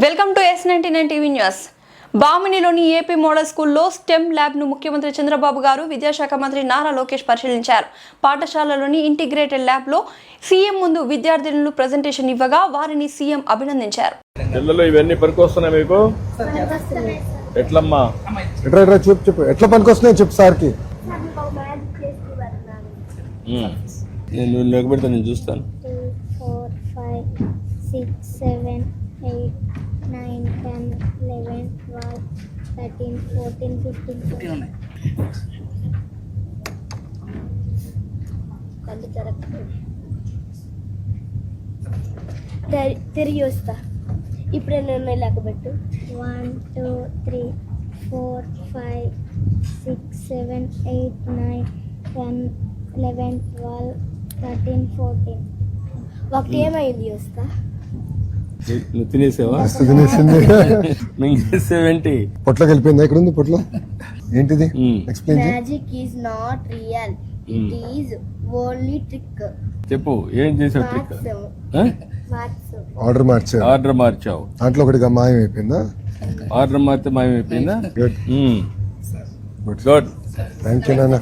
Welcome to S99 TV news. బామినిలోని AP model స్కూల్లో STEM lab ను ముఖ్యమంత్రి చంద్రబాబు గారు విద్యాశాఖ మంత్రి నారా లోకేష్ పరిశీలించారు. పాఠశాలలోని ఇంటిగ్రేటెడ్ ల్యాబ్ లో సీఎం ముందు విద్యార్థులు ప్రెజెంటేషన్ ఇవ్వగా వారిని సీఎం అభినందించారు. పిల్లలు ఇవన్నీ పనికొస్తున్నాయి మీకు? ఎట్లమ్మా? చెప్పు ఎట్లా పనికొస్తున్నాయి చెప్పు సార్కి. నేను లేకపోతే నేను చూస్తాను. 2, 4, 5, 6, 7, 8, 9, 10, 11, 12, 13, 14, 15 ఉన్నాయి. తిరిగి వస్తా. ఇప్పుడు ఎన్ని లెక్కబెట్టు. 1, 2, 3, 4, 5, 6, 7, 8, 9, 10, 11, 12, 13, 14. ఒకటి ఏమైంది వస్తా. నువ్వు తినేసావా? తినేసేవేంటి? పొట్లోకి వెళ్ళిపోయింది. ఎక్కడ ఉంది పొట్లో? ఏంటిది? Explain. Magic is not real, it is only trick. చెప్పు, ఏం చేసావు ట్రిక్? ఆర్డర్ మార్చావు. దాంట్లో ఒకటిగా మాయం అయిపోయిందా? ఆర్డర్ మారితే మాయమైపోయిందా? గుడ్. గుడ్. థ్యాంక్ యూ నాన్న.